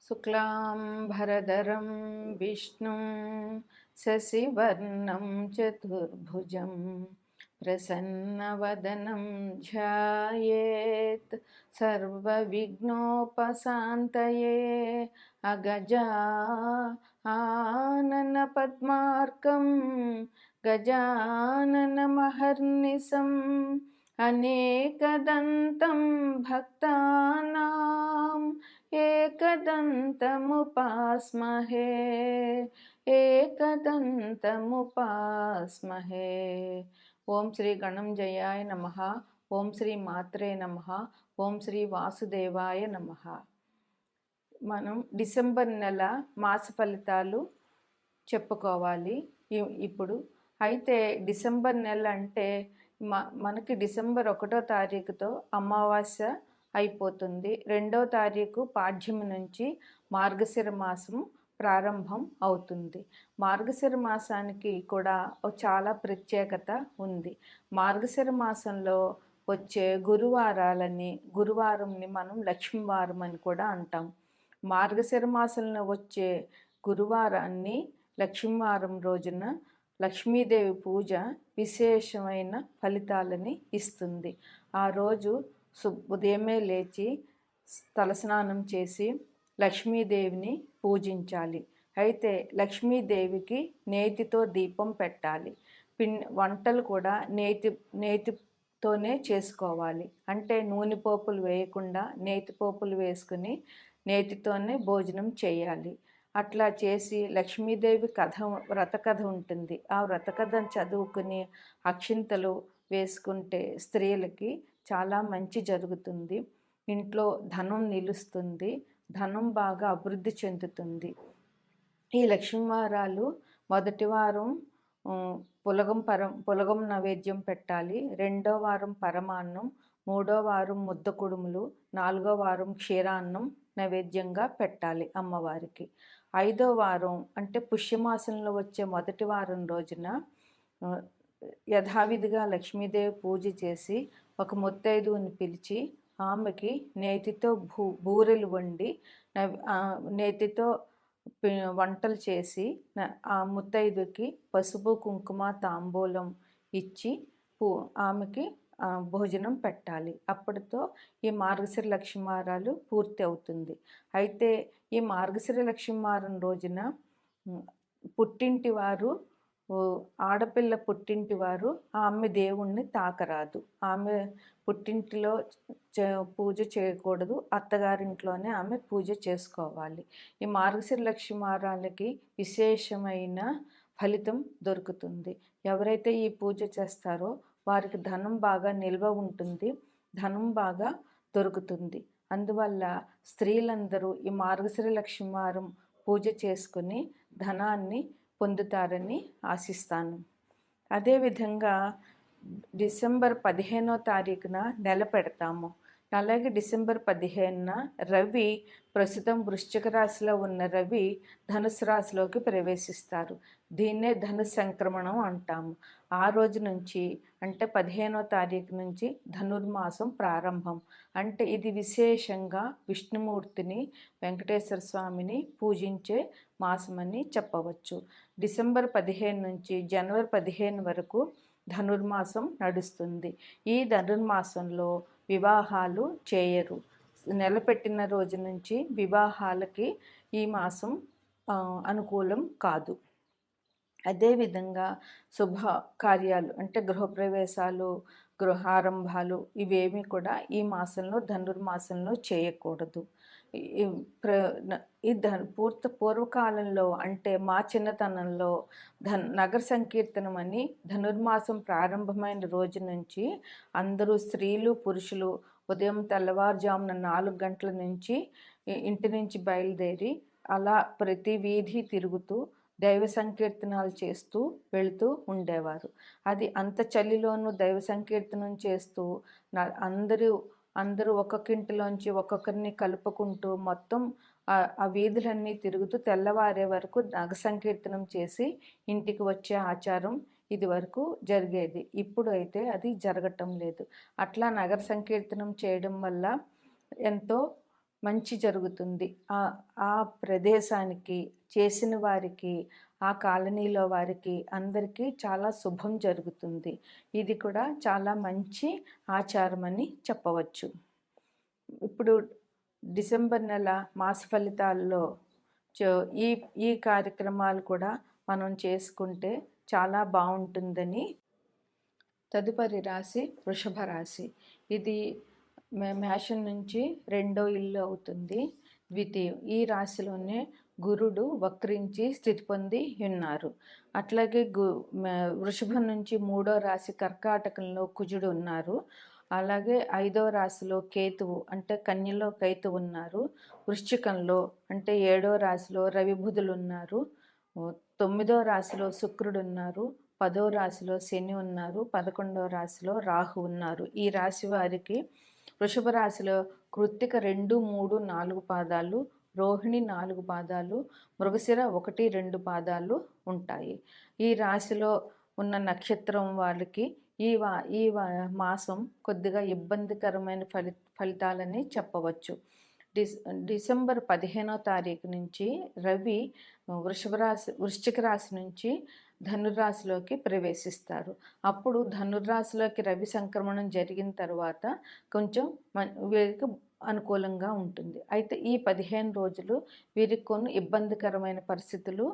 शुक्लाम्बरधरं विष्णुं शशिवर्णं चतुर्भुजं प्रसन्नवदनं ध्यायेत् सर्वविघ्नोपशान्तये अगजा आननपद्मार्कं गजाननमहर्निशम् अनेकदन्तं भक्तानां एकदन्तमुपास्महे एकदन्तमुपास्महे। ఓం శ్రీ గణంజయాయ నమః. ఓం శ్రీ మాత్రే నమః. ఓం శ్రీ వాసుదేవాయ నమః. మనం డిసెంబర్ నెల మాస ఫలితాలు చెప్పుకోవాలి ఇప్పుడు. అయితే డిసెంబర్ నెల అంటే మనకి డిసెంబర్ 1వ తారీఖుతో అమావాస్య అయిపోతుంది. 2వ తారీఖు పాడ్యమి నుంచి మార్గశిర మాసం ప్రారంభం అవుతుంది. మార్గశిర మాసానికి కూడా చాలా ప్రత్యేకత ఉంది. మార్గశిర మాసంలో వచ్చే గురువారంని మనం లక్ష్మీవారం అని కూడా అంటాం. మార్గశిర మాసంలో వచ్చే గురువారాన్ని లక్ష్మీవారం రోజున లక్ష్మీదేవి పూజ విశేషమైన ఫలితాలని ఇస్తుంది. ఆ రోజు ఉదయమే లేచి తలస్నానం చేసి లక్ష్మీదేవిని పూజించాలి. అయితే లక్ష్మీదేవికి నేతితో దీపం పెట్టాలి. వంటలు కూడా నేతితోనే చేసుకోవాలి. అంటే నూనె పోపులు వేయకుండా నేతి పోపులు వేసుకుని నేతితోనే భోజనం చేయాలి. అట్లా చేసి లక్ష్మీదేవి వ్రత కథ ఉంటుంది. ఆ వ్రత కథను చదువుకుని అక్షింతలు వేసుకుంటే స్త్రీలకి చాలా మంచి జరుగుతుంది. ఇంట్లో ధనం నిలుస్తుంది. ధనం బాగా అభివృద్ధి చెందుతుంది. ఈ లక్ష్మీవారాలు మొదటి వారం పులగం నైవేద్యం పెట్టాలి. 2వ వారం పరమాన్నం, 3వ వారం ముద్ద కుడుములు, 4వ వారం క్షీరాన్నం నైవేద్యంగా పెట్టాలి అమ్మవారికి. 5వ వారం అంటే పుష్యమాసంలో వచ్చే మొదటి వారం రోజున యథావిధిగా లక్ష్మీదేవి పూజ చేసి ఒక ముత్తైదువుని పిలిచి ఆమెకి నేతితో బూరెలు వండి నేతితో వంటలు చేసి ఆ ముత్తైదుకి పసుపు కుంకుమ తాంబూలం ఇచ్చి ఆమెకి భోజనం పెట్టాలి. అప్పటితో ఈ మార్గశిర లక్ష్మీవారాలు పూర్తి అవుతుంది. అయితే ఈ మార్గశిర లక్ష్మీవారం రోజున ఆడపిల్ల పుట్టింటి వారు ఆమె దేవుణ్ణి తాకరాదు. ఆమె పుట్టింటిలో పూజ చేయకూడదు. అత్తగారింట్లోనే ఆమె పూజ చేసుకోవాలి. ఈ మార్గశిర లక్ష్మీవారాలకి విశేషమైన ఫలితం దొరుకుతుంది. ఎవరైతే ఈ పూజ చేస్తారో వారికి ధనం బాగా నిల్వ ఉంటుంది. ధనం బాగా దొరుకుతుంది. అందువల్ల స్త్రీలందరూ ఈ మార్గశిర లక్ష్మీవారం పూజ చేసుకుని ధనాన్ని పొందుతారని ఆశిస్తాను. అదేవిధంగా డిసెంబర్ 15వ తారీఖున నెల పెడతాము. అలాగే డిసెంబర్ 15న రవి ప్రస్తుతం వృశ్చిక రాశిలో ఉన్న రవి ధనుసు రాశిలోకి ప్రవేశిస్తారు. దీన్నే ధను సంక్రమణం అంటాము. ఆ రోజు నుంచి అంటే 15వ తారీఖు నుంచి ధనుర్మాసం ప్రారంభం. అంటే ఇది విశేషంగా విష్ణుమూర్తిని వెంకటేశ్వర స్వామిని పూజించే మాసమని చెప్పవచ్చు. డిసెంబర్ 15 నుంచి జనవరి 15 వరకు ధనుర్మాసం నడుస్తుంది. ఈ ధనుర్మాసంలో వివాహాలు చేయరు. నెలపెట్టిన రోజు నుంచి వివాహాలకి ఈ మాసం అనుకూలం కాదు. అదేవిధంగా శుభ కార్యాలు అంటే గృహప్రవేశాలు, గృహారంభాలు ఇవేమీ కూడా ఈ మాసంలో ధనుర్మాసంలో చేయకూడదు. పూర్వకాలంలో అంటే మా చిన్నతనంలో నగర సంకీర్తనం అని ధనుర్మాసం ప్రారంభమైన రోజు నుంచి అందరూ స్త్రీలు పురుషులు ఉదయం తెల్లవారుజామున 4 గంటల నుంచి ఇంటి నుంచి బయలుదేరి అలా ప్రతి వీధి తిరుగుతూ దైవ సంకీర్తనాలు చేస్తూ వెళుతూ ఉండేవారు. అది అంత చలిలోనూ దైవ సంకీర్తనం చేస్తూ అందరూ ఒక్కొక్కింటిలోంచి ఒక్కొక్కరిని కలుపుకుంటూ మొత్తం ఆ వీధులన్నీ తిరుగుతూ తెల్లవారే వరకు నగ సంకీర్తనం చేసి ఇంటికి వచ్చే ఆచారం ఇది వరకు జరిగేది. ఇప్పుడు అయితే అది జరగటం లేదు. అట్లా నగర సంకీర్తనం చేయడం వల్ల ఎంతో మంచి జరుగుతుంది. ఆ ప్రదేశానికి, చేసిన వారికి, ఆ కాలనీలో వారికి అందరికీ చాలా శుభం జరుగుతుంది. ఇది కూడా చాలా మంచి ఆచారమని చెప్పవచ్చు. ఇప్పుడు డిసెంబర్ నెల మాస ఫలితాల్లో చో ఈ ఈ కార్యక్రమాలు కూడా మనం చేసుకుంటే చాలా బాగుంటుందని. తదుపరి రాశి వృషభ రాశి. ఇది మేషం నుంచి రెండో ఇల్లు అవుతుంది, ద్వితీయం. ఈ రాశిలోనే గురుడు వక్రించి స్థితి పొంది ఉన్నారు. అట్లాగే వృషభం నుంచి మూడో రాశి కర్కాటకంలో కుజుడు ఉన్నారు. అలాగే ఐదో రాశిలో కేతువు అంటే కన్యలో కేతువు ఉన్నారు. వృశ్చికంలో అంటే ఏడో రాశిలో రవి బుధులు ఉన్నారు. తొమ్మిదో రాశిలో శుక్రుడు ఉన్నారు. 10వ రాశిలో శని ఉన్నారు. 11వ రాశిలో రాహు ఉన్నారు. ఈ రాశి వారికి వృషభ రాశిలో కృత్తిక 2, 3, 4 పాదాలు, రోహిణి 4 పాదాలు, మృగశిర 1, 2 పాదాలు ఉంటాయి. ఈ రాశిలో ఉన్న నక్షత్రం వాళ్ళకి ఈ మాసం కొద్దిగా ఇబ్బందికరమైన ఫలితాలని చెప్పవచ్చు. డిసెంబర్ 15వ తారీఖు నుంచి రవి వృశ్చిక రాశి నుంచి ధనుర్రాశిలోకి ప్రవేశిస్తారు. అప్పుడు ధనుర్రాశిలోకి రవి సంక్రమణం జరిగిన తర్వాత కొంచెం వీరికి అనుకూలంగా ఉంటుంది. అయితే ఈ 15 రోజులు వీరికి కొన్ని ఇబ్బందికరమైన పరిస్థితులు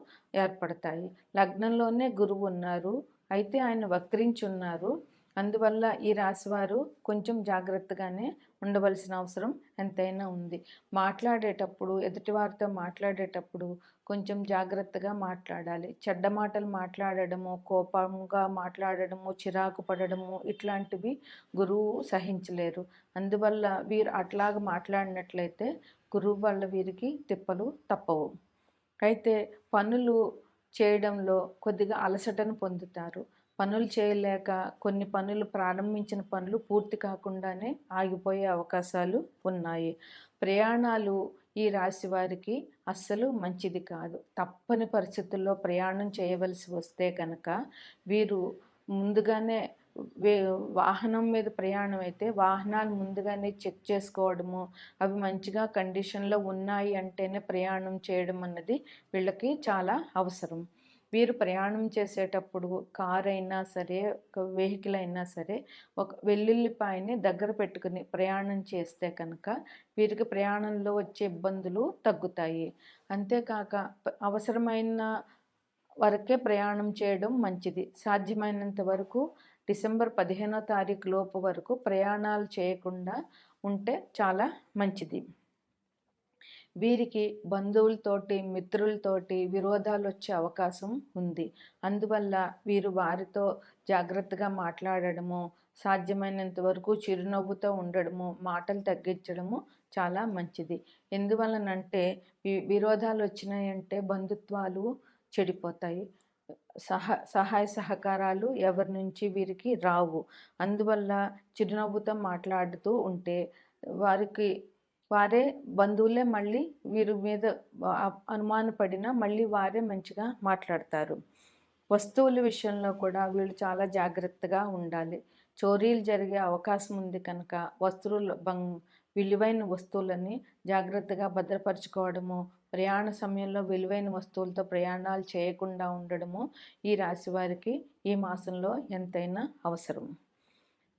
ఏర్పడతాయి. లగ్నంలోనే గురువు ఉన్నారు, అయితే ఆయన వక్రించి ఉన్నారు. అందువల్ల ఈ రాశివారు కొంచెం జాగ్రత్తగానే ఉండవలసిన అవసరం ఎంతైనా ఉంది. మాట్లాడేటప్పుడు, ఎదుటివారితో మాట్లాడేటప్పుడు కొంచెం జాగ్రత్తగా మాట్లాడాలి. చెడ్డ మాటలు మాట్లాడడము, కోపంగా మాట్లాడడము, చిరాకు పడడము ఇట్లాంటివి గురువు సహించలేరు. అందువల్ల వీరు అట్లాగ మాట్లాడినట్లయితే గురువు వల్ల వీరికి తిప్పలు తప్పవు. అయితే పనులు చేయడంలో కొద్దిగా అలసటను పొందుతారు. పనులు చేయలేక కొన్ని పనులు ప్రారంభించిన పనులు పూర్తి కాకుండానే ఆగిపోయే అవకాశాలు ఉన్నాయి. ప్రయాణాలు ఈ రాశి వారికి అస్సలు మంచిది కాదు. తప్పని పరిస్థితుల్లో ప్రయాణం చేయవలసి వస్తే కనుక వీరు ముందుగానే వాహనం మీద ప్రయాణం అయితే వాహనాలు ముందుగానే చెక్ చేసుకోవడము, అవి మంచిగా కండిషన్లో ఉన్నాయి అంటేనే ప్రయాణం చేయడం అన్నది వీళ్ళకి చాలా అవసరం. వీరు ప్రయాణం చేసేటప్పుడు కారు అయినా సరే, ఒక వెహికల్ అయినా సరే, ఒక వెల్లుల్లిపాయని దగ్గర పెట్టుకుని ప్రయాణం చేస్తే కనుక వీరికి ప్రయాణంలో వచ్చే ఇబ్బందులు తగ్గుతాయి. అంతేకాక అవసరమైన వరకే ప్రయాణం చేయడం మంచిది. సాధ్యమైనంత వరకు డిసెంబర్ 15వ తారీఖు లోపు వరకు ప్రయాణాలు చేయకుండా ఉంటే చాలా మంచిది. వీరికి బంధువులతోటి, మిత్రులతోటి విరోధాలు వచ్చే అవకాశం ఉంది. అందువల్ల వీరు వారితో జాగ్రత్తగా మాట్లాడడము, సాధ్యమైనంత వరకు చిరునవ్వుతో ఉండడము, మాటలు తగ్గించడము చాలా మంచిది. ఎందువలనంటే విరోధాలు వచ్చినాయంటే బంధుత్వాలు చెడిపోతాయి, సహాయ సహకారాలు ఎవరి నుంచి వీరికి రావు. అందువల్ల చిరునవ్వుతో మాట్లాడుతూ ఉంటే వారే బంధువులే మళ్ళీ వీరి మీద అనుమానపడినా మళ్ళీ వారే మంచిగా మాట్లాడతారు. వస్తువుల విషయంలో కూడా వీళ్ళు చాలా జాగ్రత్తగా ఉండాలి. చోరీలు జరిగే అవకాశం ఉంది కనుక విలువైన వస్తువులని జాగ్రత్తగా భద్రపరచుకోవడము, ప్రయాణ సమయంలో విలువైన వస్తువులతో ప్రయాణాలు చేయకుండా ఉండడము ఈ రాశి వారికి ఈ మాసంలో ఎంతైనా అవసరం.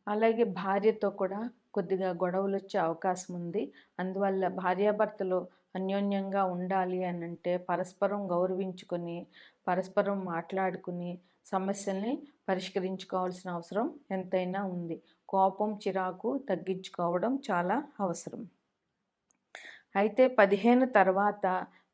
అలాగే భార్యతో కూడా కొద్దిగా గొడవలు వచ్చే అవకాశం ఉంది. అందువల్ల భార్యాభర్తలు అన్యోన్యంగా ఉండాలి అని అంటే పరస్పరం గౌరవించుకొని, పరస్పరం మాట్లాడుకుని సమస్యల్ని పరిష్కరించుకోవాల్సిన అవసరం ఎంతైనా ఉంది. కోపం, చిరాకు తగ్గించుకోవడం చాలా అవసరం. అయితే 15 తర్వాత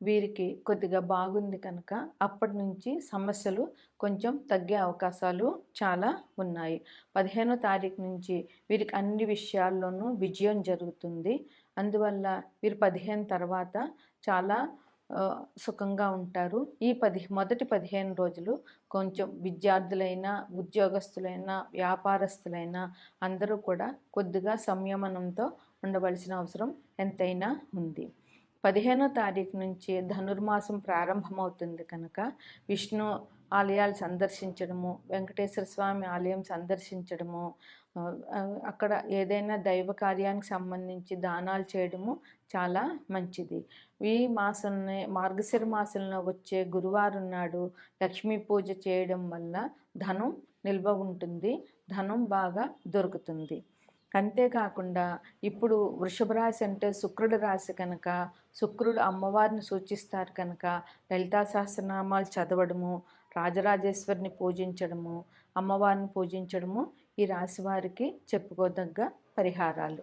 వీరికి కొద్దిగా బాగుంది కనుక అప్పటి నుంచి సమస్యలు కొంచెం తగ్గే అవకాశాలు చాలా ఉన్నాయి. 15వ తారీఖు నుంచి వీరికి అన్ని విషయాల్లోనూ విజయం జరుగుతుంది. అందువల్ల వీరు 15 తర్వాత చాలా సుఖంగా ఉంటారు. ఈ మొదటి 15 రోజులు కొంచెం విద్యార్థులైనా, ఉద్యోగస్తులైనా, వ్యాపారస్తులైనా అందరూ కూడా కొద్దిగా సంయమనంతో ఉండవలసిన అవసరం ఎంతైనా ఉంది. 15వ తారీఖు నుంచి ధనుర్మాసం ప్రారంభమవుతుంది కనుక విష్ణు ఆలయాలు సందర్శించడము, వెంకటేశ్వర స్వామి ఆలయం సందర్శించడము, అక్కడ ఏదైనా దైవ కార్యానికి సంబంధించి దానాలు చేయడము చాలా మంచిది. ఈ మాసంలో మార్గశిర మాసంలో వచ్చే గురువారం నాడు లక్ష్మీ పూజ చేయడం వల్ల ధనం నిల్వ ఉంటుంది, ధనం బాగా దొరుకుతుంది. అంతేకాకుండా ఇప్పుడు వృషభ రాశి అంటే శుక్రుడి రాశి కనుక శుక్రుడు అమ్మవారిని సూచిస్తారు కనుక లలితా సహస్రనామాలు చదవడము, రాజరాజేశ్వరిని పూజించడము, అమ్మవారిని పూజించడము ఈ రాశి వారికి చెప్పుకోదగ్గ పరిహారాలు.